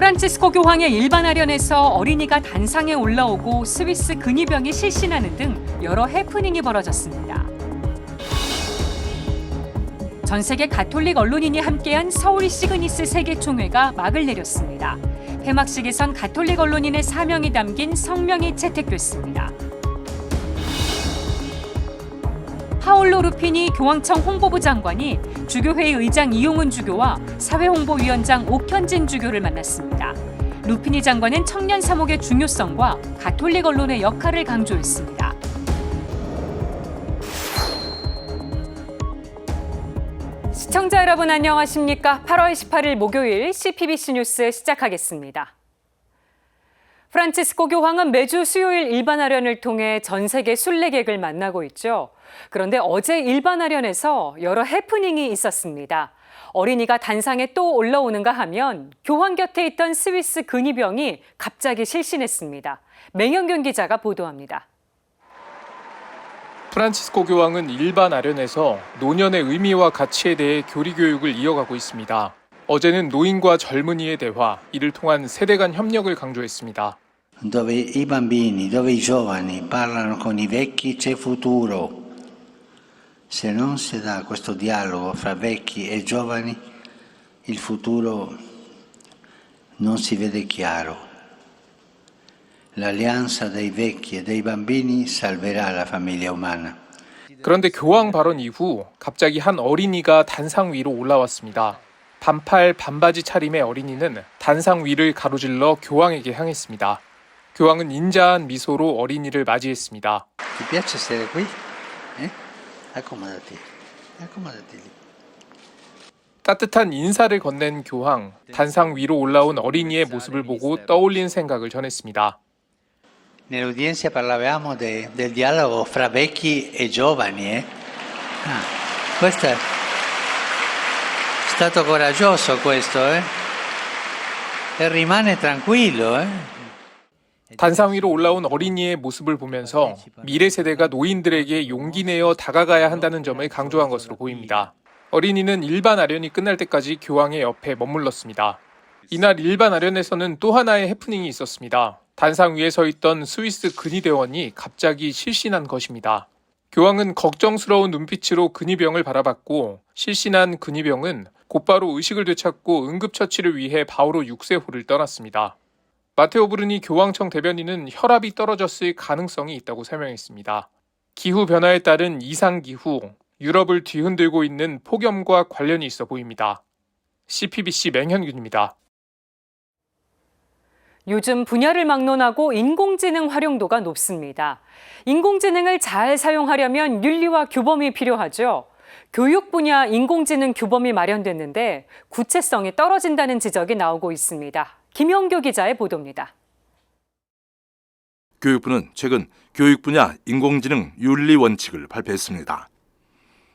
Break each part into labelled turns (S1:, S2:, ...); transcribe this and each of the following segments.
S1: 프란치스코 교황의 일반 아련에서 어린이가 단상에 올라오고 스위스 근위병이 실신하는 등 여러 해프닝이 벌어졌습니다. 전 세계 가톨릭 언론인이 함께한 서울 시그니스 세계총회가 막을 내렸습니다. 폐막식에선 가톨릭 언론인의 사명이 담긴 성명이 채택됐습니다. 파올로 루피니 교황청 홍보부 장관이 주교회의 의장 이용훈 주교와 사회홍보위원장 옥현진 주교를 만났습니다. 루피니 장관은 청년 사목의 중요성과 가톨릭 언론의 역할을 강조했습니다. 시청자 여러분 안녕하십니까? 8월 18일 목요일 CPBC 뉴스 시작하겠습니다. 프란치스코 교황은 매주 수요일 일반 아련을 통해 전 세계 순례객을 만나고 있죠. 그런데 어제 일반 아련에서 여러 해프닝이 있었습니다. 어린이가 단상에 또 올라오는가 하면 교황 곁에 있던 스위스 근위병이 갑자기 실신했습니다. 맹영균 기자가 보도합니다.
S2: 프란치스코 교황은 일반 아련에서 노년의 의미와 가치에 대해 교리 교육을 이어가고 있습니다. 어제는 노인과 젊은이의 대화, 이를 통한 세대 간 협력을 강조했습니다.
S3: Dove i bambini, dove i giovani parlano con i vecchi c'è futuro. Se non si dà questo dialogo fra vecchi e giovani, il futuro non si vede chiaro. L'alleanza dei vecchi e dei bambini salverà la famiglia umana.
S2: 그런데 교황 발언 이후 갑자기 한 어린이가 단상 위로 올라왔습니다. 반팔 반바지 차림의 어린이는 단상 위를 가로질러 교황에게 향했습니다. 교황은 인자한 미소로 어린이를 맞이했습니다.
S3: Ti piace stare qui? Accomodati. Accomodati lì.
S2: 따뜻한 인사를 건넨 교황, 단상 위로 올라온 어린이의 모습을 보고 떠올린 생각을 전했습니다.
S3: Nell'udienza parlavamo del dialogo fra vecchi e giovani. Questo è stato coraggioso questo, E rimane tranquillo,
S2: 단상 위로 올라온 어린이의 모습을 보면서 미래 세대가 노인들에게 용기 내어 다가가야 한다는 점을 강조한 것으로 보입니다. 어린이는 일반 아련이 끝날 때까지 교황의 옆에 머물렀습니다. 이날 일반 아련에서는 또 하나의 해프닝이 있었습니다. 단상 위에 서 있던 스위스 근위대원이 갑자기 실신한 것입니다. 교황은 걱정스러운 눈빛으로 근위병을 바라봤고 실신한 근위병은 곧바로 의식을 되찾고 응급처치를 위해 바오로 6세호를 떠났습니다. 마테오 브루니 교황청 대변인은 혈압이 떨어졌을 가능성이 있다고 설명했습니다. 기후변화에 따른 이상기후, 유럽을 뒤흔들고 있는 폭염과 관련이 있어 보입니다. CPBC 맹현균입니다.
S1: 요즘 분야를 막론하고 인공지능 활용도가 높습니다. 인공지능을 잘 사용하려면 윤리와 규범이 필요하죠. 교육 분야 인공지능 규범이 마련됐는데 구체성이 떨어진다는 지적이 나오고 있습니다. 김영교 기자의 보도입니다.
S4: 교육부는 최근 교육 분야 인공지능 윤리 원칙을 발표했습니다.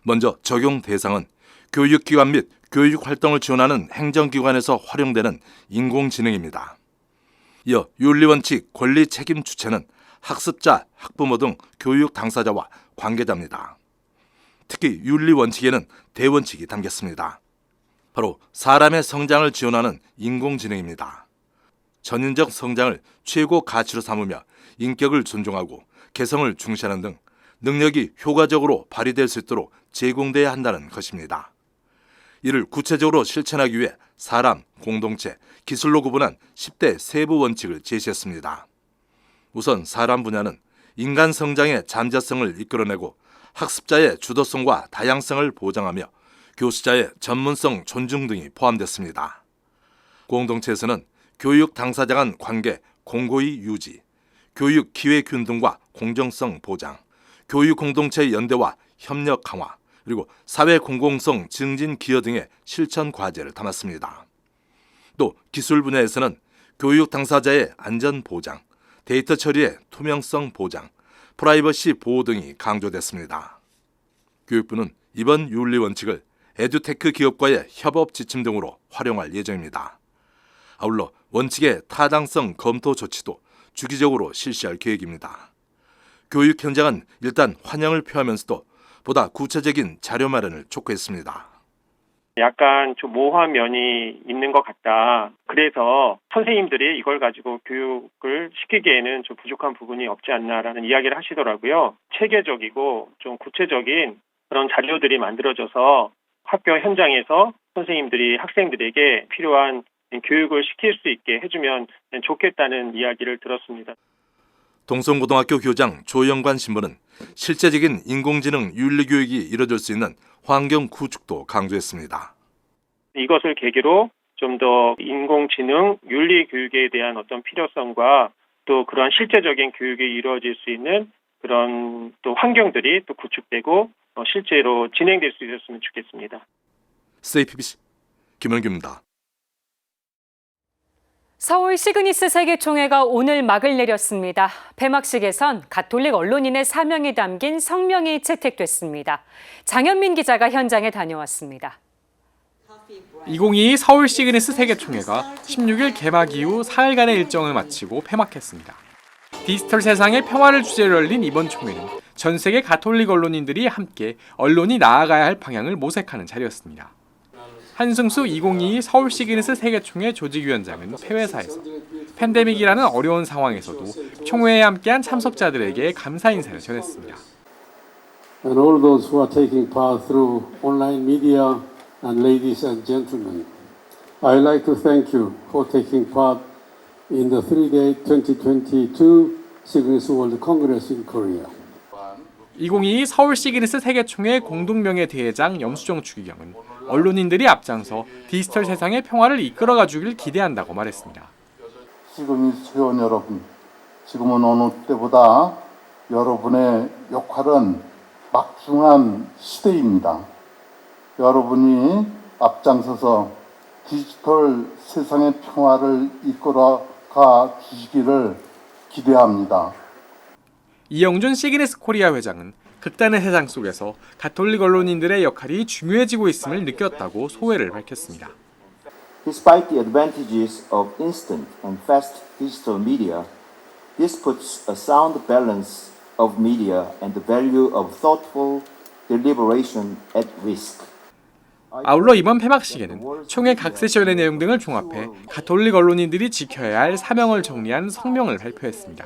S4: 먼저 적용 대상은 교육기관 및 교육 활동을 지원하는 행정기관에서 활용되는 인공지능입니다. 이어 윤리원칙 권리 책임 주체는 학습자, 학부모 등 교육 당사자와 관계자입니다. 특히 윤리원칙에는 대원칙이 담겼습니다. 바로 사람의 성장을 지원하는 인공지능입니다. 전인적 성장을 최고 가치로 삼으며 인격을 존중하고 개성을 중시하는 등 능력이 효과적으로 발휘될 수 있도록 제공돼야 한다는 것입니다. 이를 구체적으로 실천하기 위해 사람, 공동체, 기술로 구분한 10대 세부 원칙을 제시했습니다. 우선 사람 분야는 인간 성장의 잠재성을 이끌어내고 학습자의 주도성과 다양성을 보장하며 교수자의 전문성 존중 등이 포함됐습니다. 공동체에서는 교육 당사자 간 관계 공고히 유지, 교육 기회 균등과 공정성 보장, 교육 공동체의 연대와 협력 강화, 그리고 사회 공공성 증진 기여 등의 실천 과제를 담았습니다. 또 기술 분야에서는 교육 당사자의 안전 보장, 데이터 처리의 투명성 보장, 프라이버시 보호 등이 강조됐습니다. 교육부는 이번 윤리 원칙을 에듀테크 기업과의 협업 지침 등으로 활용할 예정입니다. 아울러 원칙의 타당성 검토 조치도 주기적으로 실시할 계획입니다. 교육 현장은 일단 환영을 표하면서도 보다 구체적인 자료 마련을 촉구했습니다.
S5: 약간 좀 모호한 면이 있는 것 같다. 그래서 선생님들이 이걸 가지고 교육을 시키기에는 좀 부족한 부분이 없지 않나라는 이야기를 하시더라고요. 체계적이고 좀 구체적인 그런 자료들이 만들어져서 학교 현장에서 선생님들이 학생들에게 필요한 교육을 시킬 수 있게 해주면 좋겠다는 이야기를 들었습니다.
S4: 동성고등학교 교장 조영관 신부는 실제적인 인공지능 윤리교육이 이뤄질 수 있는 환경 구축도 강조했습니다.
S5: 이것을 계기로 좀 더 인공지능 윤리 교육에 대한 어떤 필요성과 또 그러한 실제적인 교육이 이루어질 수 있는 그런 또 환경들이 또 구축되고 실제로 진행될 수 있었으면 좋겠습니다.
S4: CPBC 김원규입니다.
S1: 서울 시그니스 세계총회가 오늘 막을 내렸습니다. 폐막식에선 가톨릭 언론인의 사명이 담긴 성명이 채택됐습니다. 장현민 기자가 현장에 다녀왔습니다.
S6: 2022 서울 시그니스 세계총회가 16일 개막 이후 사흘간의 일정을 마치고 폐막했습니다. 디지털 세상의 평화를 주제로 열린 이번 총회는 전 세계 가톨릭 언론인들이 함께 언론이 나아가야 할 방향을 모색하는 자리였습니다. 한승수 2022 서울 시그니스 세계총회 조직위원장은 폐회사에서 팬데믹이라는 어려운 상황에서도 총회에 함께한 참석자들에게 감사 인사를 전했습니다.
S7: And all those who are taking part through online media and ladies and gentlemen, I'd like to thank you for taking part in the 3-day 2022 Cygnus World Congress in Korea.
S6: 2022 서울 시그니스 세계총회 공동명예 대회장 염수정 추기경은 언론인들이 앞장서 디지털 세상의 평화를 이끌어가 주길 기대한다고 말했습니다.
S8: 시그니스 회원 여러분, 지금은 어느 때보다 여러분의 역할은 막중한 시대입니다. 여러분이 앞장서서 디지털 세상의 평화를 이끌어가 주시기를 기대합니다.
S6: 이영준 시그니스 코리아 회장은 극단의 세상 속에서 가톨릭 언론인들의 역할이 중요해지고 있음을 느꼈다고 소회를 밝혔습니다.
S9: Despite the advantages of instant and fast digital media, this puts a sound balance of media and the value of thoughtful deliberation at risk.
S6: 아울러 이번 폐막식에는 총회 각 세션의 내용 등을 종합해 가톨릭 언론인들이 지켜야 할 사명을 정리한 성명을 발표했습니다.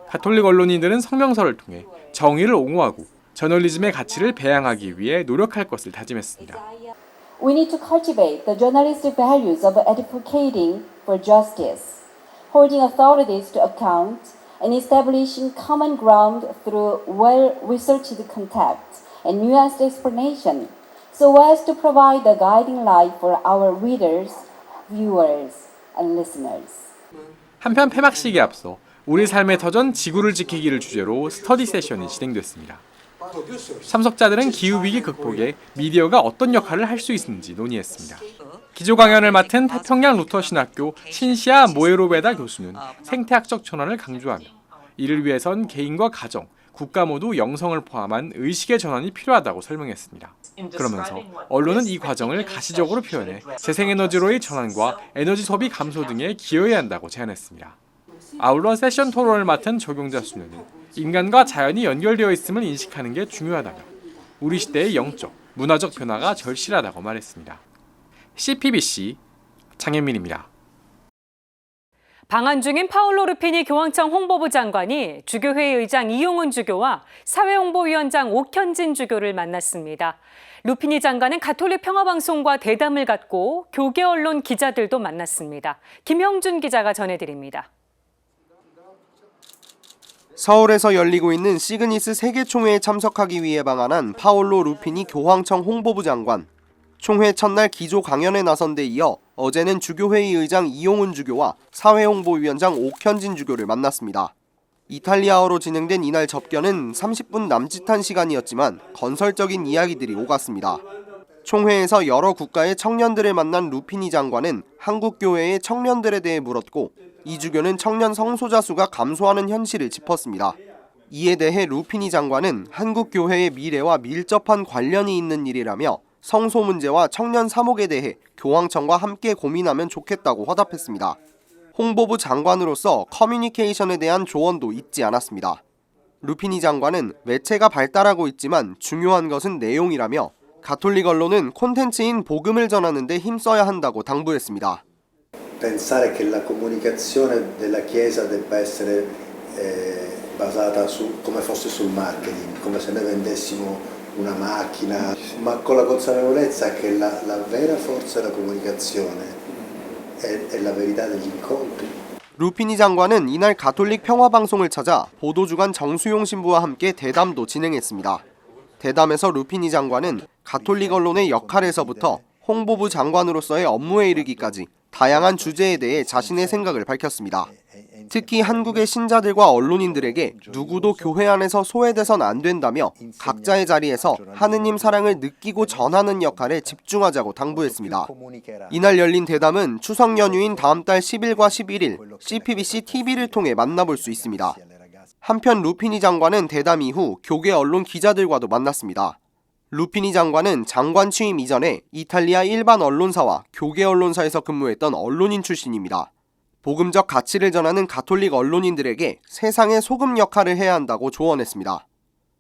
S6: 가톨릭 언론인들은 성명서를 통해 정의를 옹호하고 저널리즘의 가치를 배양하기 위해 노력할 것을 다짐했습니다.
S10: We need to cultivate the journalistic values of advocating for justice, holding authorities to account, and establishing common ground through well-researched contact and nuanced explanation, so as to provide a guiding light for our readers, viewers, and listeners.
S6: 한편 폐막식에 앞서 우리 삶의 터전 지구를 지키기를 주제로 스터디 세션이 진행됐습니다. 참석자들은 기후위기 극복에 미디어가 어떤 역할을 할 수 있는지 논의했습니다. 기조 강연을 맡은 태평양 루터 신학교 신시아 모에로베다 교수는 생태학적 전환을 강조하며 이를 위해선 개인과 가정, 국가 모두 영성을 포함한 의식의 전환이 필요하다고 설명했습니다. 그러면서 언론은 이 과정을 가시적으로 표현해 재생에너지로의 전환과 에너지 소비 감소 등에 기여해야 한다고 제안했습니다. 아울러 세션 토론을 맡은 적용자 수녀는 인간과 자연이 연결되어 있음을 인식하는 게 중요하다며 우리 시대의 영적, 문화적 변화가 절실하다고 말했습니다. CPBC 장현민입니다.
S1: 방한 중인 파올로 루피니 교황청 홍보부 장관이 주교회 의장 이용훈 주교와 사회홍보위원장 옥현진 주교를 만났습니다. 루피니 장관은 가톨릭 평화방송과 대담을 갖고 교계 언론 기자들도 만났습니다. 김형준 기자가 전해드립니다.
S11: 서울에서 열리고 있는 시그니스 세계총회에 참석하기 위해 방한한 파올로 루피니 교황청 홍보부 장관. 총회 첫날 기조 강연에 나선 데 이어 어제는 주교회의 의장 이용훈 주교와 사회홍보위원장 옥현진 주교를 만났습니다. 이탈리아어로 진행된 이날 접견은 30분 남짓한 시간이었지만 건설적인 이야기들이 오갔습니다. 총회에서 여러 국가의 청년들을 만난 루피니 장관은 한국 교회의 청년들에 대해 물었고 이 주교는 청년 성소자 수가 감소하는 현실을 짚었습니다. 이에 대해 루피니 장관은 한국 교회의 미래와 밀접한 관련이 있는 일이라며 성소 문제와 청년 사목에 대해 교황청과 함께 고민하면 좋겠다고 화답했습니다. 홍보부 장관으로서 커뮤니케이션에 대한 조언도 잊지 않았습니다. 루피니 장관은 매체가 발달하고 있지만 중요한 것은 내용이라며 가톨릭 언론은 콘텐츠인 복음을 전하는 데 힘써야 한다고 당부했습니다.
S3: Pensare che la comunicazione della Chiesa debba essere basata come fosse sul marketing, come se noi vendessimo una macchina, ma con la consapevolezza che la vera forza della comunicazione è la verità degli incontri.
S11: 루피니 장관은 이날 가톨릭 평화방송을 찾아 보도주간 정수용 신부와 함께 대담도 진행했습니다. 대담에서 루피니 장관은 가톨릭 언론의 역할에서부터 홍보부 장관으로서의 업무에 이르기까지 다양한 주제에 대해 자신의 생각을 밝혔습니다. 특히 한국의 신자들과 언론인들에게 누구도 교회 안에서 소외돼선 안 된다며 각자의 자리에서 하느님 사랑을 느끼고 전하는 역할에 집중하자고 당부했습니다. 이날 열린 대담은 추석 연휴인 다음 달 10일과 11일 CPBC TV를 통해 만나볼 수 있습니다. 한편 루피니 장관은 대담 이후 교계 언론 기자들과도 만났습니다. 루피니 장관은 장관 취임 이전에 이탈리아 일반 언론사와 교계 언론사에서 근무했던 언론인 출신입니다. 복음적 가치를 전하는 가톨릭 언론인들에게 세상의 소금 역할을 해야 한다고 조언했습니다.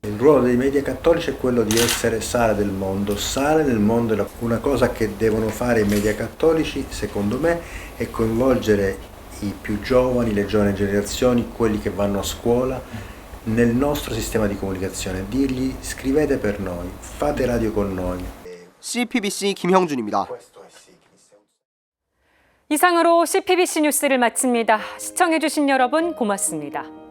S3: Il ruolo dei media cattolici è quello di essere sale del mondo. Sale nel mondo, una cosa che devono fare i media cattolici, secondo me, è coinvolgere i più giovani, le giovani generazioni, quelli che vanno a scuola, nel nostro sistema di comunicazione. Dirgli scrivete per noi, fate radio con noi.
S11: CPBC 김형준입니다.
S1: 이상으로 CPBC 뉴스를 마칩니다. 시청해주신 여러분 고맙습니다.